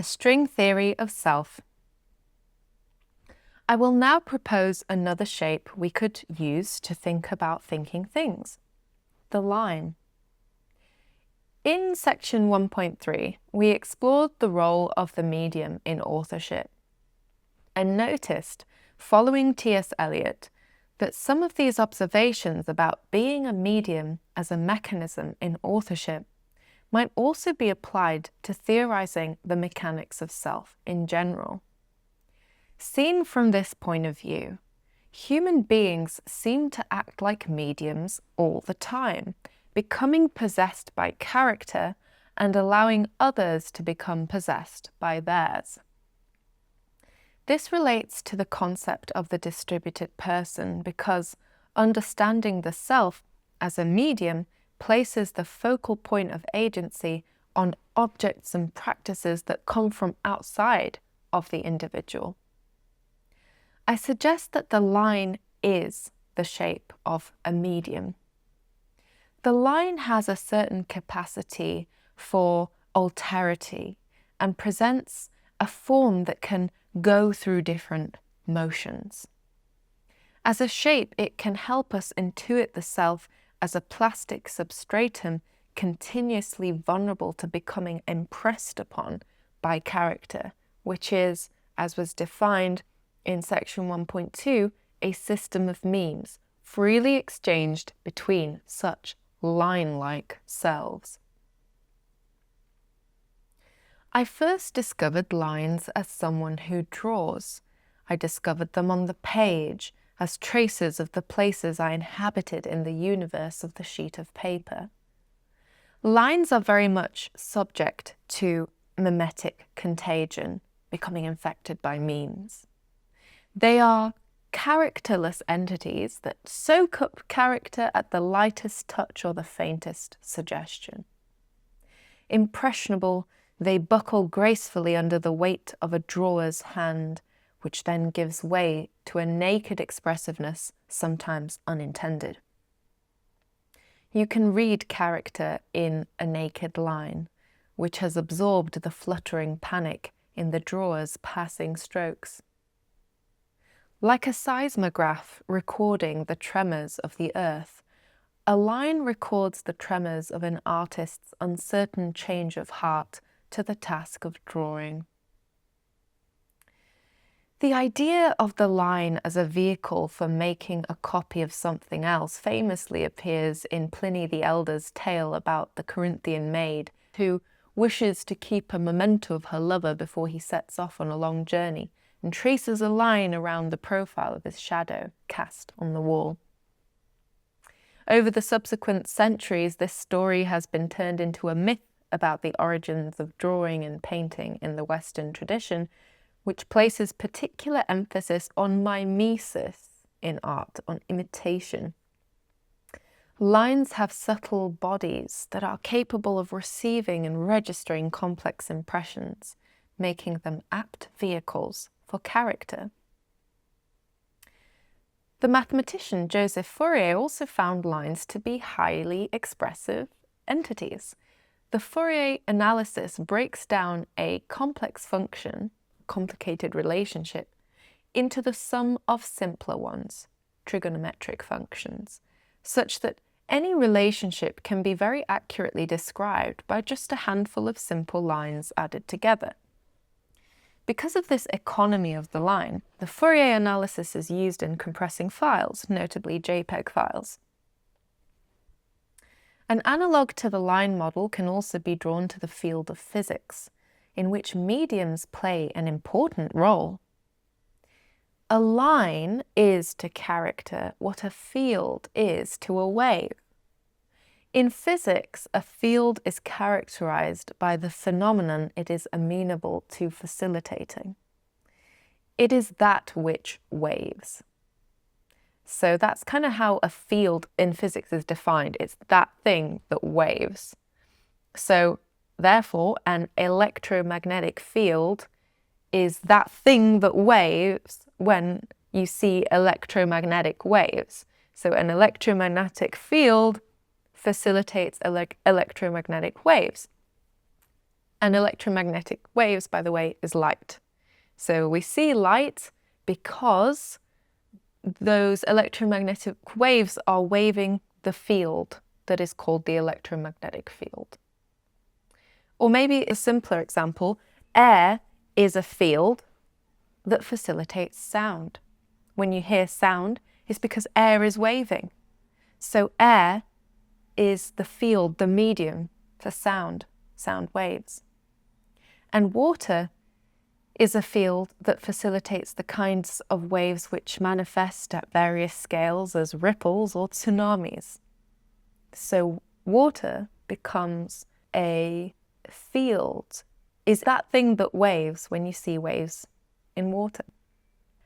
string theory of self. I will now propose another shape we could use to think about thinking things: the line. In section 1.3, we explored the role of the medium in authorship and noticed, following T.S. Eliot, that some of these observations about being a medium as a mechanism in authorship might also be applied to theorizing the mechanics of self in general. Seen from this point of view, human beings seem to act like mediums all the time, becoming possessed by character and allowing others to become possessed by theirs. This relates to the concept of the distributed person because understanding the self as a medium places the focal point of agency on objects and practices that come from outside of the individual. I suggest that the line is the shape of a medium. The line has a certain capacity for alterity and presents a form that can go through different motions. As a shape, it can help us intuit the self as a plastic substratum continuously vulnerable to becoming impressed upon by character, which is, as was defined in section 1.2, a system of memes freely exchanged between such line-like selves. I first discovered lines as someone who draws. I discovered them on the page as traces of the places I inhabited in the universe of the sheet of paper. Lines are very much subject to memetic contagion, becoming infected by memes. They are characterless entities that soak up character at the lightest touch or the faintest suggestion. Impressionable, they buckle gracefully under the weight of a drawer's hand, which then gives way to a naked expressiveness, sometimes unintended. You can read character in a naked line, which has absorbed the fluttering panic in the drawer's passing strokes. Like a seismograph recording the tremors of the earth, a line records the tremors of an artist's uncertain change of heart to the task of drawing. The idea of the line as a vehicle for making a copy of something else famously appears in Pliny the Elder's tale about the Corinthian maid who wishes to keep a memento of her lover before he sets off on a long journey and traces a line around the profile of his shadow cast on the wall. Over the subsequent centuries, this story has been turned into a myth about the origins of drawing and painting in the Western tradition, which places particular emphasis on mimesis in art, on imitation. Lines have subtle bodies that are capable of receiving and registering complex impressions, making them apt vehicles for character. The mathematician Joseph Fourier also found lines to be highly expressive entities. The Fourier analysis breaks down a complex function, complicated relationship, into the sum of simpler ones, trigonometric functions, such that any relationship can be very accurately described by just a handful of simple lines added together. Because of this economy of the line, the Fourier analysis is used in compressing files, notably JPEG files. An analogue to the line model can also be drawn to the field of physics, in which mediums play an important role. A line is to character what a field is to a wave. In physics, a field is characterized by the phenomenon it is amenable to facilitating. It is that which waves. So that's kind of how a field in physics is defined. It's that thing that waves. So therefore, an electromagnetic field is that thing that waves when you see electromagnetic waves. So an electromagnetic field facilitates electromagnetic waves. And electromagnetic waves, by the way, is light. So we see light because those electromagnetic waves are waving the field that is called the electromagnetic field. Or maybe a simpler example, air is a field that facilitates sound. When you hear sound, it's because air is waving. So air is the field, the medium for sound waves. And water is a field that facilitates the kinds of waves which manifest at various scales as ripples or tsunamis. So water becomes a field, is that thing that waves when you see waves in water.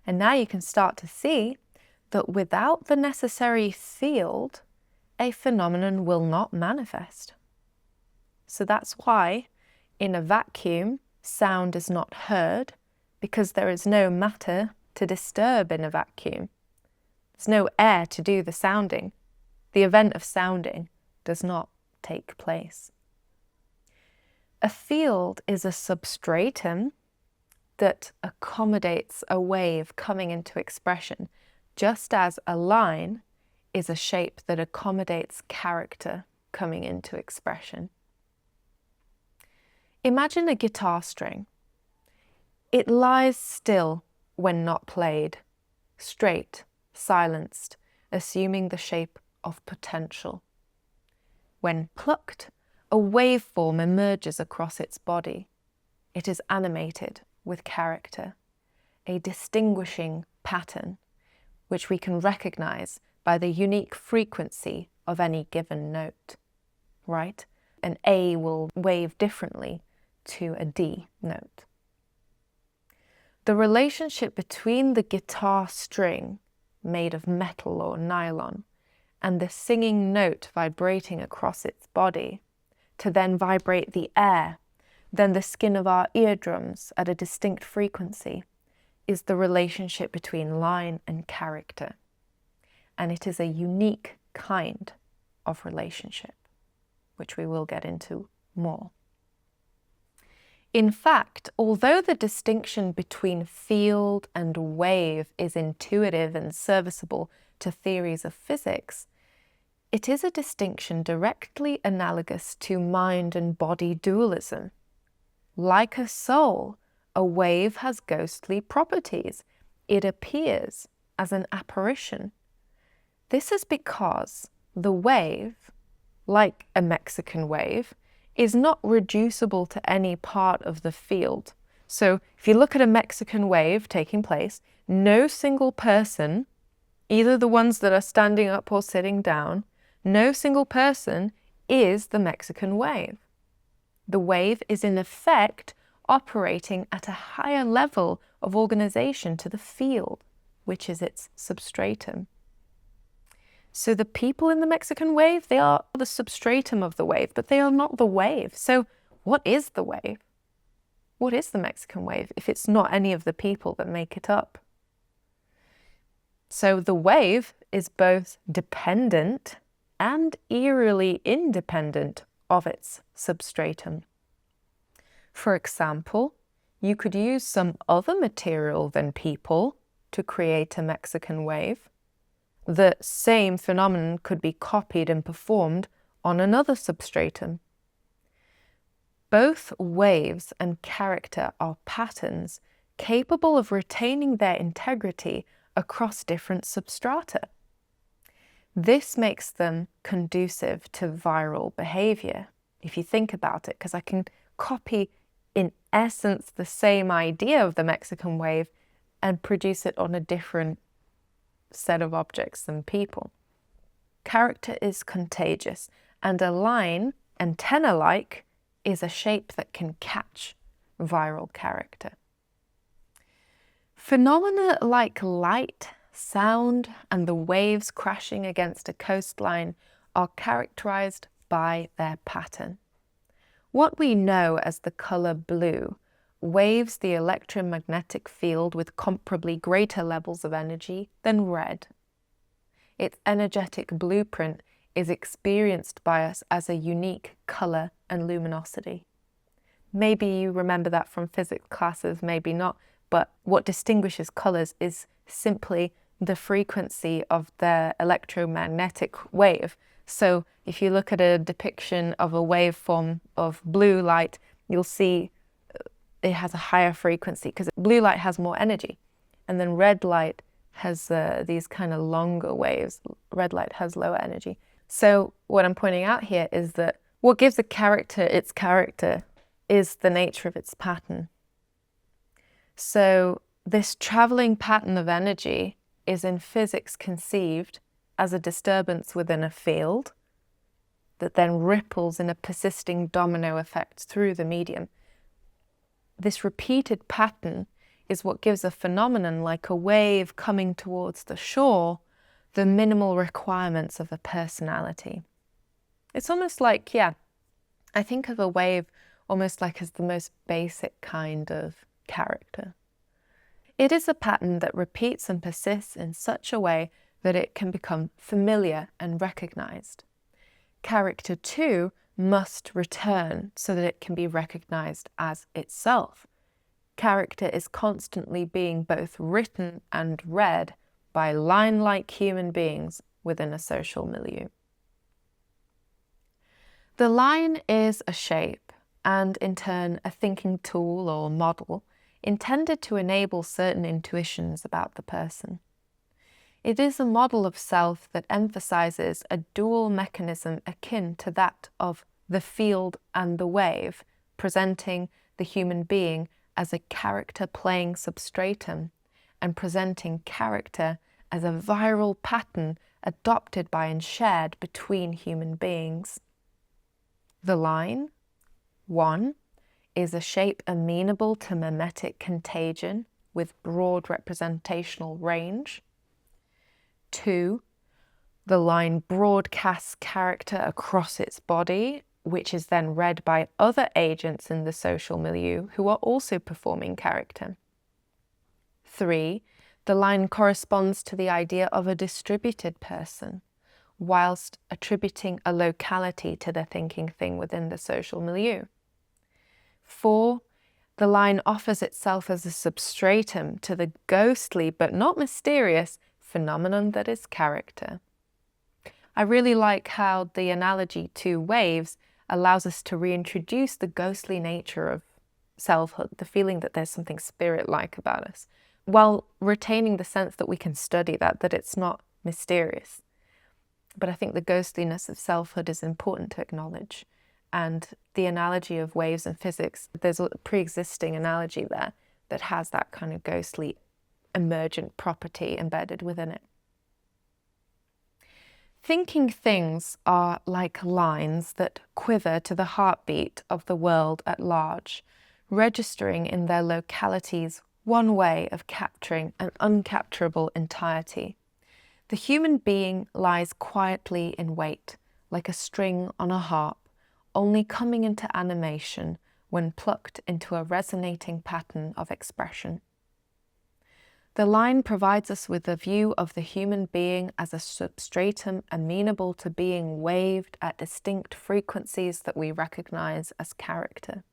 And now you can start to see that without the necessary field, a phenomenon will not manifest. So that's why in a vacuum, sound is not heard, because there is no matter to disturb in a vacuum. There's no air to do the sounding. The event of sounding does not take place. A field is a substratum that accommodates a wave coming into expression, just as a line is a shape that accommodates character coming into expression. Imagine a guitar string. It lies still when not played, straight, silenced, assuming the shape of potential. When plucked, a waveform emerges across its body. It is animated with character, a distinguishing pattern, which we can recognize by the unique frequency of any given note, right? An A will wave differently to a D note. The relationship between the guitar string, made of metal or nylon, and the singing note vibrating across its body, to then vibrate the air, then the skin of our eardrums at a distinct frequency, is the relationship between line and character. And it is a unique kind of relationship, which we will get into more. In fact, although the distinction between field and wave is intuitive and serviceable to theories of physics, it is a distinction directly analogous to mind and body dualism. Like a soul, a wave has ghostly properties. It appears as an apparition. This is because the wave, like a Mexican wave, is not reducible to any part of the field. So if you look at a Mexican wave taking place, no single person, either the ones that are standing up or sitting down, no single person is the Mexican wave. The wave is in effect operating at a higher level of organization to the field, which is its substratum. So the people in the Mexican wave, they are the substratum of the wave, but they are not the wave. So what is the wave? What is the Mexican wave if it's not any of the people that make it up? So the wave is both dependent and eerily independent of its substratum. For example, you could use some other material than people to create a Mexican wave. The same phenomenon could be copied and performed on another substratum. Both waves and character are patterns capable of retaining their integrity across different substrata. This makes them conducive to viral behavior, if you think about it, because I can copy in essence the same idea of the Mexican wave and produce it on a different set of objects than people. Character is contagious, and a line, antenna-like, is a shape that can catch viral character. Phenomena like light, sound, and the waves crashing against a coastline are characterized by their pattern. What we know as the color blue waves the electromagnetic field with comparably greater levels of energy than red. Its energetic blueprint is experienced by us as a unique color and luminosity. Maybe you remember that from physics classes, maybe not, but what distinguishes colours is simply the frequency of the electromagnetic wave. So if you look at a depiction of a waveform of blue light, you'll see it has a higher frequency because blue light has more energy. And then red light has these kind of longer waves. Red light has lower energy. So what I'm pointing out here is that what gives a character its character is the nature of its pattern. So this traveling pattern of energy is in physics conceived as a disturbance within a field that then ripples in a persisting domino effect through the medium. This repeated pattern is what gives a phenomenon like a wave coming towards the shore the minimal requirements of a personality. It's almost like, I think of a wave almost like as the most basic kind of character. It is a pattern that repeats and persists in such a way that it can become familiar and recognized. Character too must return so that it can be recognized as itself. Character is constantly being both written and read by line-like human beings within a social milieu. The line is a shape and in turn a thinking tool or model intended to enable certain intuitions about the person. It is a model of self that emphasizes a dual mechanism akin to that of the field and the wave, presenting the human being as a character-playing substratum and presenting character as a viral pattern adopted by and shared between human beings. The line, 1, is a shape amenable to memetic contagion with broad representational range. 2, the line broadcasts character across its body, which is then read by other agents in the social milieu who are also performing character. 3, the line corresponds to the idea of a distributed person, whilst attributing a locality to the thinking thing within the social milieu. 4, the line offers itself as a substratum to the ghostly but not mysterious phenomenon that is character. I really like how the analogy to waves allows us to reintroduce the ghostly nature of selfhood, the feeling that there's something spirit-like about us, while retaining the sense that we can study that it's not mysterious. But I think the ghostliness of selfhood is important to acknowledge. And the analogy of waves and physics, there's a pre-existing analogy there that has that kind of ghostly emergent property embedded within it. Thinking things are like lines that quiver to the heartbeat of the world at large, registering in their localities one way of capturing an uncapturable entirety. The human being lies quietly in wait, like a string on a harp, only coming into animation when plucked into a resonating pattern of expression. The line provides us with a view of the human being as a substratum amenable to being waved at distinct frequencies that we recognize as character.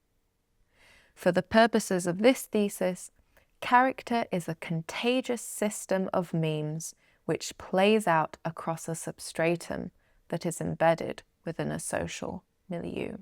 For the purposes of this thesis, character is a contagious system of memes which plays out across a substratum that is embedded within a social milieu.